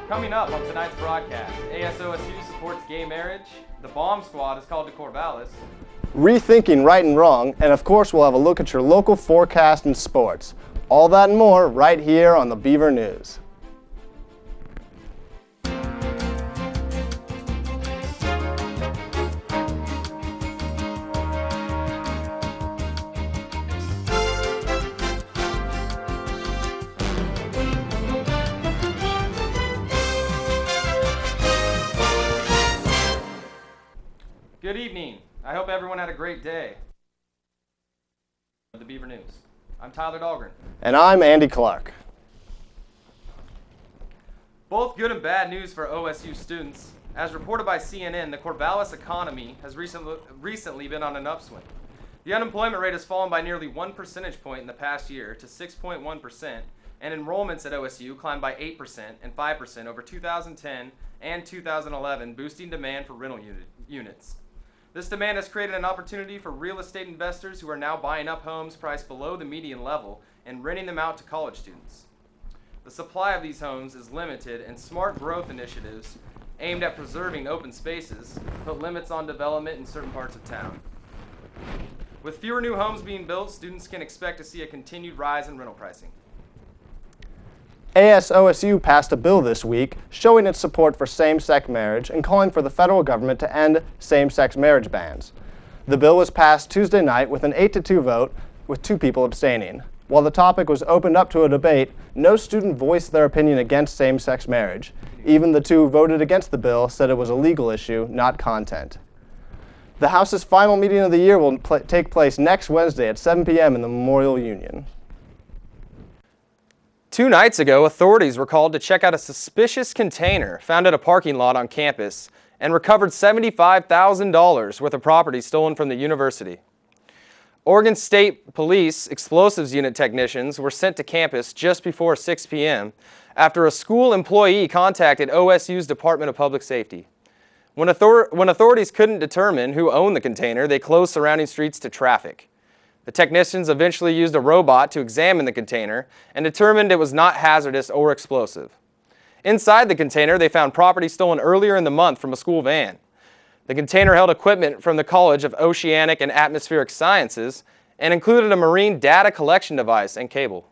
Coming up on tonight's broadcast, ASOSU supports gay marriage, the bomb squad is called to Corvallis, rethinking right and wrong, and of course we'll have a look at your local forecast and sports. All that and more right here on the Beaver News. Good evening. I hope everyone had a great day. The Beaver News. I'm Tyler Dahlgren. And I'm Andy Clark. Both good and bad news for OSU students. As reported by CNN, the Corvallis economy has recently been on an upswing. The unemployment rate has fallen by nearly 1 percentage point in the past year to 6.1%, and enrollments at OSU climbed by 8% and 5% over 2010 and 2011, boosting demand for rental units. This demand has created an opportunity for real estate investors who are now buying up homes priced below the median level and renting them out to college students. The supply of these homes is limited, and smart growth initiatives aimed at preserving open spaces put limits on development in certain parts of town. With fewer new homes being built, students can expect to see a continued rise in rental pricing. ASOSU passed a bill this week showing its support for same-sex marriage and calling for the federal government to end same-sex marriage bans. The bill was passed Tuesday night with an 8-2 vote, with 2 people abstaining. While the topic was opened up to a debate, no student voiced their opinion against same-sex marriage. Even the 2 who voted against the bill said it was a legal issue, not content. The House's final meeting of the year will take place next Wednesday at 7 p.m. in the Memorial Union. 2 nights ago, authorities were called to check out a suspicious container found at a parking lot on campus and recovered $75,000 worth of property stolen from the university. Oregon State Police Explosives Unit technicians were sent to campus just before 6 p.m. after a school employee contacted OSU's Department of Public Safety. When authorities couldn't determine who owned the container, they closed surrounding streets to traffic. The technicians eventually used a robot to examine the container and determined it was not hazardous or explosive. Inside the container, they found property stolen earlier in the month from a school van. The container held equipment from the College of Oceanic and Atmospheric Sciences and included a marine data collection device and cable.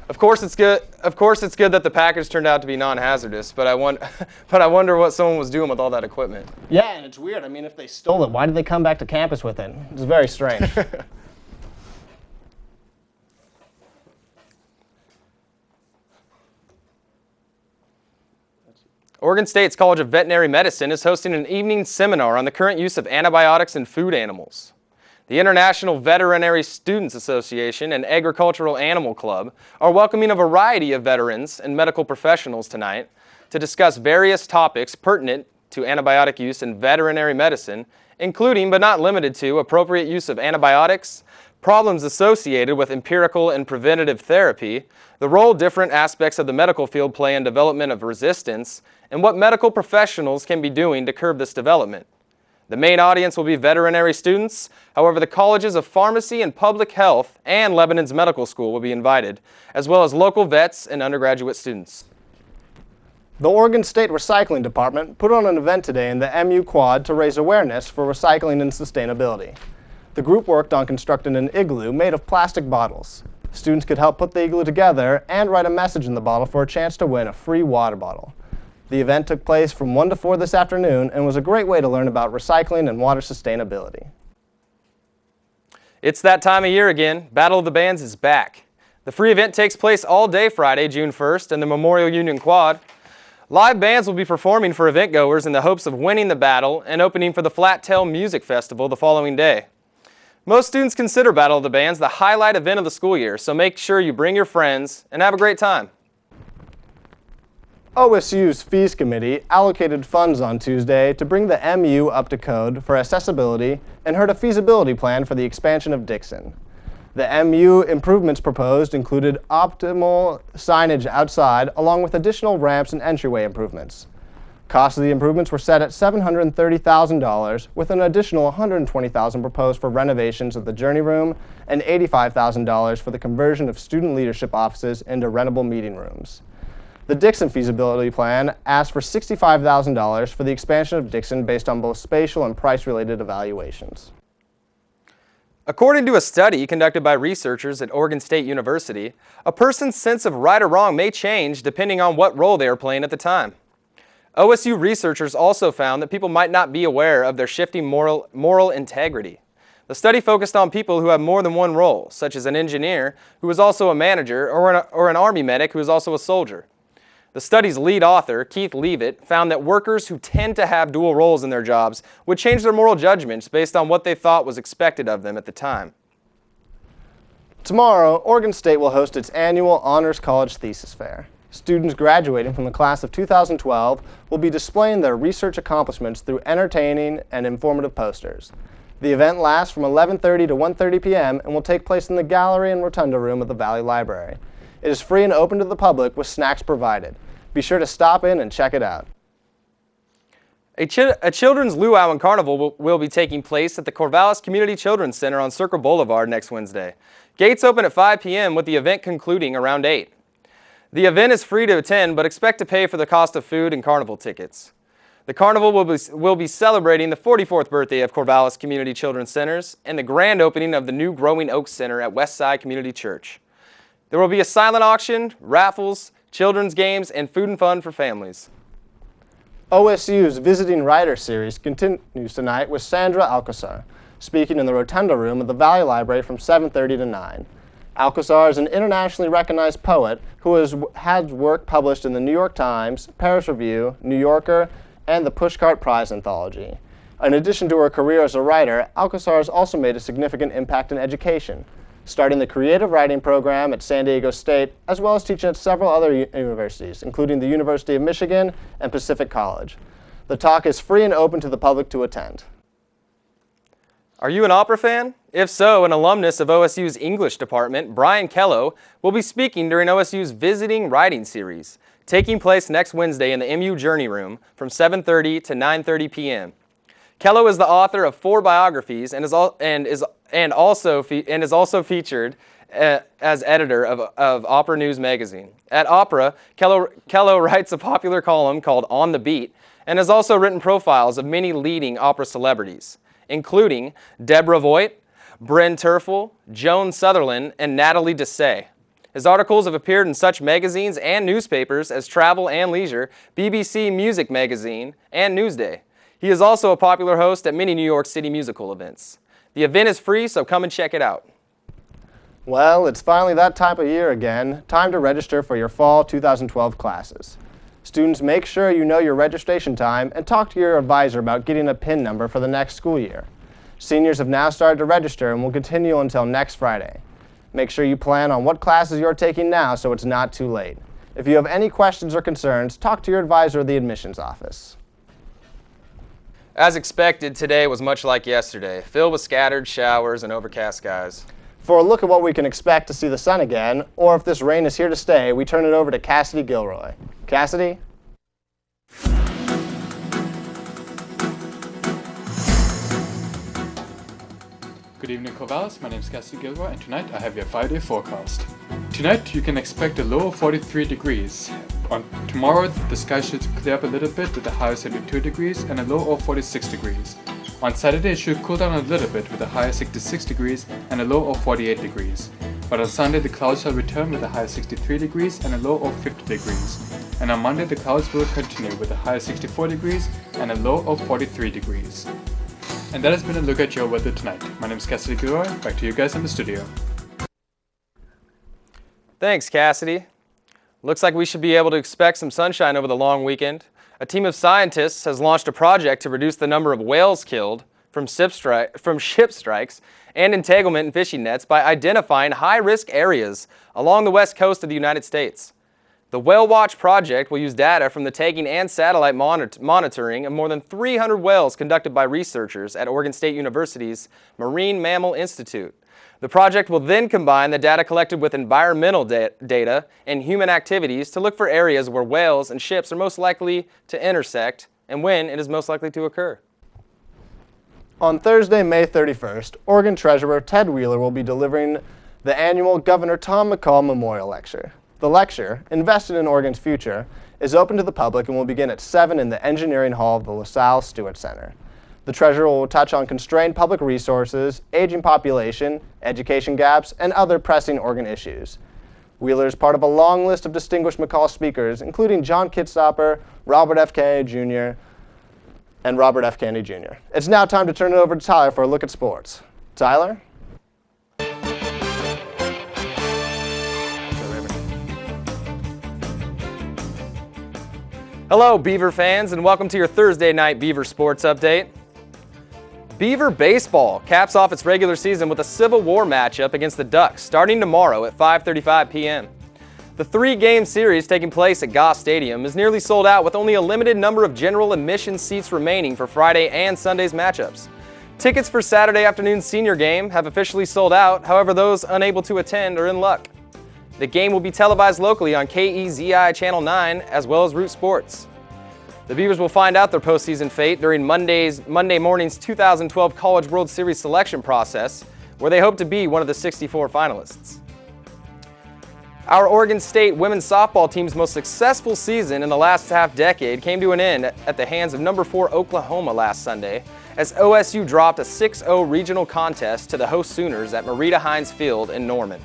Of course, it's good that the package turned out to be non-hazardous, but I wonder what someone was doing with all that equipment. Yeah, and it's weird. I mean, if they stole it, why did they come back to campus with it? It's very strange. Oregon State's College of Veterinary Medicine is hosting an evening seminar on the current use of antibiotics in food animals. The International Veterinary Students Association and Agricultural Animal Club are welcoming a variety of veterans and medical professionals tonight to discuss various topics pertinent to antibiotic use in veterinary medicine, including but not limited to appropriate use of antibiotics, problems associated with empirical and preventative therapy, the role different aspects of the medical field play in development of resistance, and what medical professionals can be doing to curb this development. The main audience will be veterinary students. However, the colleges of pharmacy and public health and Lebanon's medical school will be invited, as well as local vets and undergraduate students. The Oregon State Recycling Department put on an event today in the MU Quad to raise awareness for recycling and sustainability. The group worked on constructing an igloo made of plastic bottles. Students could help put the igloo together and write a message in the bottle for a chance to win a free water bottle. The event took place from 1 to 4 this afternoon and was a great way to learn about recycling and water sustainability. It's that time of year again. Battle of the Bands is back. The free event takes place all day Friday, June 1st, in the Memorial Union Quad. Live bands will be performing for event goers in the hopes of winning the battle and opening for the Flat Tail Music Festival the following day. Most students consider Battle of the Bands the highlight event of the school year, so make sure you bring your friends and have a great time. OSU's Fees Committee allocated funds on Tuesday to bring the MU up to code for accessibility and heard a feasibility plan for the expansion of Dixon. The MU improvements proposed included optimal signage outside along with additional ramps and entryway improvements. Costs of the improvements were set at $730,000, with an additional $120,000 proposed for renovations of the Journey Room and $85,000 for the conversion of student leadership offices into rentable meeting rooms. The Dixon feasibility plan asked for $65,000 for the expansion of Dixon based on both spatial and price-related evaluations. According to a study conducted by researchers at Oregon State University, a person's sense of right or wrong may change depending on what role they are playing at the time. OSU researchers also found that people might not be aware of their shifting moral integrity. The study focused on people who have more than one role, such as an engineer who is also a manager or an Army medic who is also a soldier. The study's lead author, Keith Leavitt, found that workers who tend to have dual roles in their jobs would change their moral judgments based on what they thought was expected of them at the time. Tomorrow, Oregon State will host its annual Honors College Thesis Fair. Students graduating from the class of 2012 will be displaying their research accomplishments through entertaining and informative posters. The event lasts from 11:30 to 1:30 p.m. and will take place in the gallery and rotunda room of the Valley Library. It is free and open to the public with snacks provided. Be sure to stop in and check it out. A children's luau and carnival will be taking place at the Corvallis Community Children's Center on Circle Boulevard next Wednesday. Gates open at 5 p.m. with the event concluding around 8. The event is free to attend, but expect to pay for the cost of food and carnival tickets. The carnival will be celebrating the 44th birthday of Corvallis Community Children's Centers and the grand opening of the new Growing Oaks Center at Westside Community Church. There will be a silent auction, raffles, children's games, and food and fun for families. OSU's Visiting Writer Series continues tonight with Sandra Alcazar, speaking in the Rotunda Room of the Valley Library from 7:30 to 9. Alcazar is an internationally recognized poet who has had work published in the New York Times, Paris Review, New Yorker, and the Pushcart Prize Anthology. In addition to her career as a writer, Alcazar has also made a significant impact in education, starting the creative writing program at San Diego State, as well as teaching at several other universities, including the University of Michigan and Pacific College. The talk is free and open to the public to attend. Are you an opera fan? If so, an alumnus of OSU's English department, Brian Kello, will be speaking during OSU's Visiting Writing Series, taking place next Wednesday in the MU Journey Room from 7:30 to 9:30 p.m. Kello is the author of 4 biographies and is also featured as editor of Opera News magazine. At Opera, Kello writes a popular column called On the Beat and has also written profiles of many leading opera celebrities, including Deborah Voigt, Bryn Terfel, Joan Sutherland, and Natalie Dessay. His articles have appeared in such magazines and newspapers as Travel and Leisure, BBC Music Magazine, and Newsday. He is also a popular host at many New York City musical events. The event is free, so come and check it out. Well, it's finally that time of year again. Time to register for your fall 2012 classes. Students, make sure you know your registration time and talk to your advisor about getting a PIN number for the next school year. Seniors have now started to register and will continue until next Friday. Make sure you plan on what classes you're taking now so it's not too late. If you have any questions or concerns, talk to your advisor at the admissions office. As expected, today was much like yesterday, filled with scattered showers and overcast skies. For a look at what we can expect to see the sun again, or if this rain is here to stay, we turn it over to Cassidy Gilroy. Cassidy? Good evening, Corvallis. My name is Cassidy Gilroy, and tonight I have your 5-day forecast. Tonight you can expect a low of 43 degrees. On tomorrow, the sky should clear up a little bit with a high of 72 degrees and a low of 46 degrees. On Saturday, it should cool down a little bit with a high of 66 degrees and a low of 48 degrees. But on Sunday, the clouds shall return with a high of 63 degrees and a low of 50 degrees. And on Monday, the clouds will continue with a high of 64 degrees and a low of 43 degrees. And that has been a look at your weather tonight. My name is Cassidy Gilroy. Back to you guys in the studio. Thanks, Cassidy. Looks like we should be able to expect some sunshine over the long weekend. A team of scientists has launched a project to reduce the number of whales killed from ship strikes and entanglement in fishing nets by identifying high-risk areas along the west coast of the United States. The Whale Watch project will use data from the tagging and satellite monitoring of more than 300 whales conducted by researchers at Oregon State University's Marine Mammal Institute. The project will then combine the data collected with environmental data and human activities to look for areas where whales and ships are most likely to intersect and when it is most likely to occur. On Thursday, May 31st, Oregon Treasurer Ted Wheeler will be delivering the annual Governor Tom McCall Memorial Lecture. The lecture, Invested in Oregon's Future, is open to the public and will begin at 7 in the Engineering Hall of the LaSalle Stewart Center. The treasurer will touch on constrained public resources, aging population, education gaps, and other pressing Oregon issues. Wheeler is part of a long list of distinguished McCall speakers, including John Kitzstapper, Robert F. Kennedy Jr., and Robert F. Kennedy Jr. It's now time to turn it over to Tyler for a look at sports. Tyler? Hello, Beaver fans, and welcome to your Thursday night Beaver Sports Update. Beaver Baseball caps off its regular season with a Civil War matchup against the Ducks starting tomorrow at 5:35 p.m. The three-game series taking place at Goss Stadium is nearly sold out with only a limited number of general admission seats remaining for Friday and Sunday's matchups. Tickets for Saturday afternoon's senior game have officially sold out, however those unable to attend are in luck. The game will be televised locally on KEZI Channel 9 as well as Root Sports. The Beavers will find out their postseason fate during Monday morning's 2012 College World Series selection process, where they hope to be one of the 64 finalists. Our Oregon State women's softball team's most successful season in the last half-decade came to an end at the hands of number 4 Oklahoma last Sunday, as OSU dropped a 6-0 regional contest to the host Sooners at Marita Hines Field in Norman.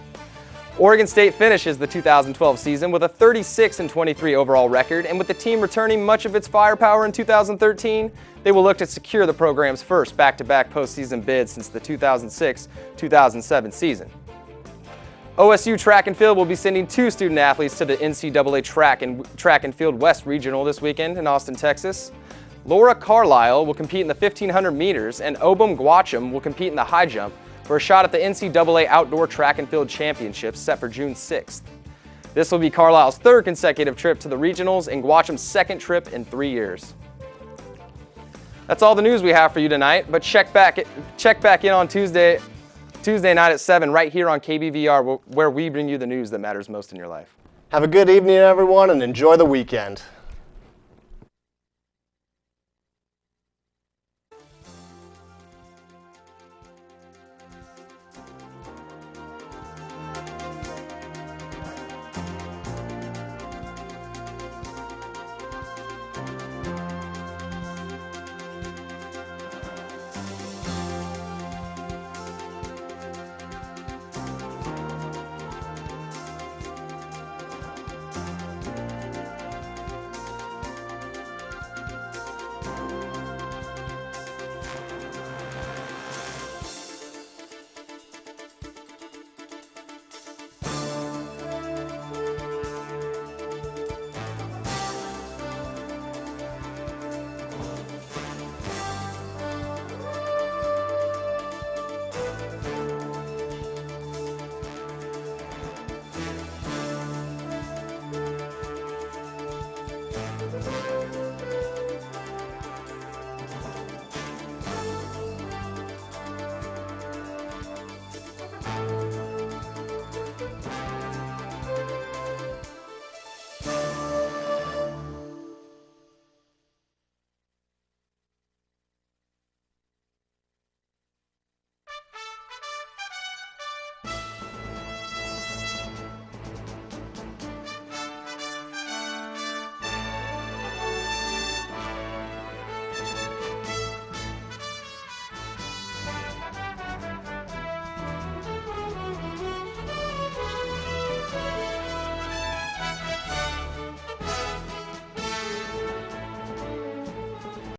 Oregon State finishes the 2012 season with a 36-23 overall record, and with the team returning much of its firepower in 2013, they will look to secure the program's first back-to-back postseason bid since the 2006-2007 season. OSU Track and Field will be sending 2 student athletes to the NCAA Track and Field West Regional this weekend in Austin, Texas. Laura Carlisle will compete in the 1,500 meters, and Obum Gwacham will compete in the high jump for a shot at the NCAA Outdoor Track and Field Championships set for June 6th. This will be Carlisle's 3rd consecutive trip to the regionals and Gwacham's 2nd trip in 3 years. That's all the news we have for you tonight, but check back in on Tuesday night at 7 right here on KBVR, where we bring you the news that matters most in your life. Have a good evening, everyone, and enjoy the weekend.